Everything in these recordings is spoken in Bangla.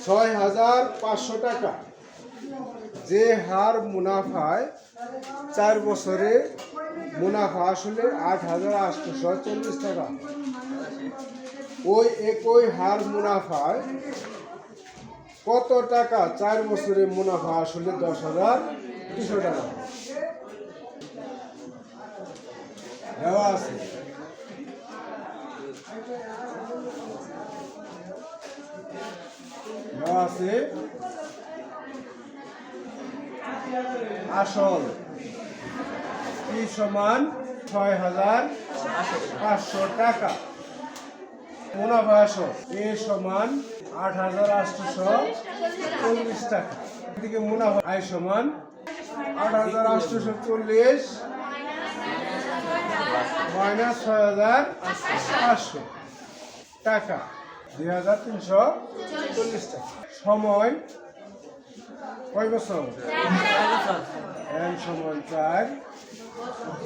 6,500 টাকা। যে হার মুনাফায় 4 বছরে মুনাফা আসলে 8,840 টাকা। ওই একই হার মুনাফায় কত টাকা 4 বছরে মুনাফা আসলে 10,200 টাকা দেওয়া আছে। আসল কি সমান 6,500 টাকা। মুনাফা আসল এ সমান 8,840 টাকা। এদিকে মুনাফা আয় সমান 8,840 মাইনাস 6,500 টাকা, 2,340 টাকা। সময় কয় বছর? এন সমান 4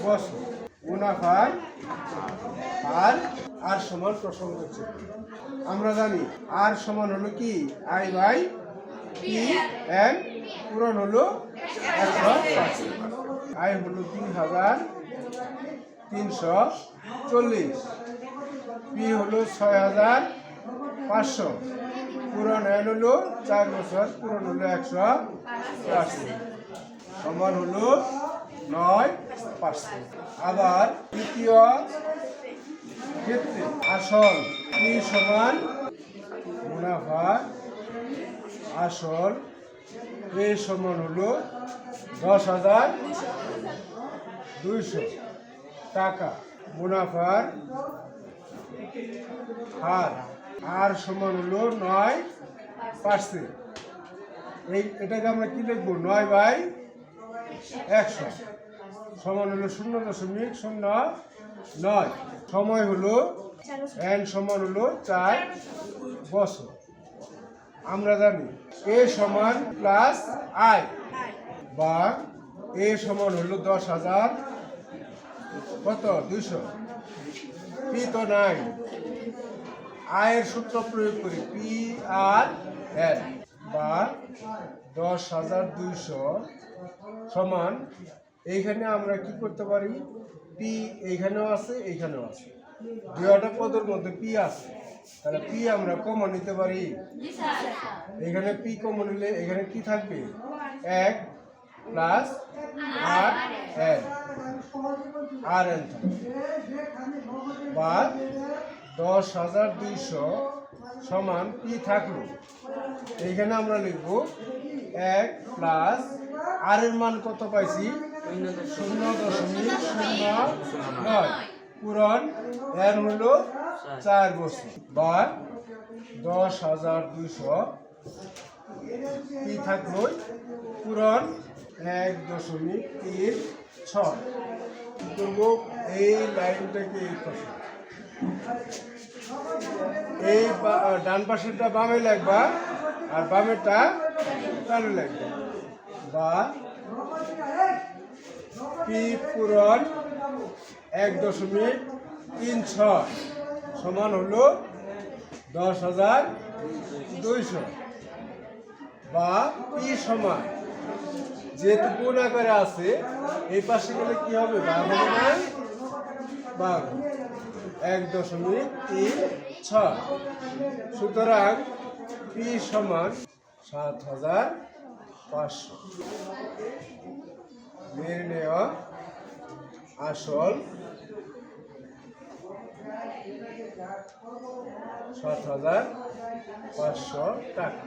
বছর। মুনাফার আর সমান প্রসঙ্গ হচ্ছে। আমরা জানি আর সমান হলো কি আই বাই পি এন, পূরণ হলো 100। আয় হলো 3,340, পি হলো 6,500, পূরণ এন হলো 4 বছর, পূরণ হলো 100%, সমান হলো 9%। আবার তৃতীয় ক্ষেত্রে আসল পি সমান মুনাফা আসল এ সমান হলো 10,200 টাকা। মুনাফার হার আর সমান হলো 9%। এটাকে আমরা কি লিখবো? 9/100 সমান হলো 0.09। সময় হলো এন সমান হলো 4 বছর। আমরা জানি এ সমান প্লাস আই বা এ সমান হলো 10,000 কত 200, পি তো নাই, আয়ের সূত্র প্রয়োগ করি পি আর এন বা 10,200 সমান। এইখানে আমরা কি করতে পারি? পি এইখানেও আছে, এইখানেও আছে, দুইটা পদের মধ্যে পি আছে, তাহলে পি আমরা কমন নিতে পারি। এখানে পি কমন নিলে এখানে কি থাকবে? 1 প্লাস আর এন, আর এন বা 10,200 সমান পি থাকলো। এইখানে আমরা লিখবো 1 প্লাস আর এর মান কত পাইছি? 0.09, পূরণ এন হলো 4 বছর বা 10,200 পি থাকলো, পূরণ 1.36। কি করবো? এই লাইনটাকে এই ডান পাশেরটা বামে লাগবা আর বামেরটা ডানে লাগবে বা পি পূরণ 1.36 সমান হলো 10,200 বা পি সমান যেহেতু গুণ আকারে আছে এই পাশে গেলে কি হবে? ভাগ হবে না? ভাগ 1.36। সুতরাং পি সমান 7,500। মেনে নেওয়া আসল 7,500 টাকা।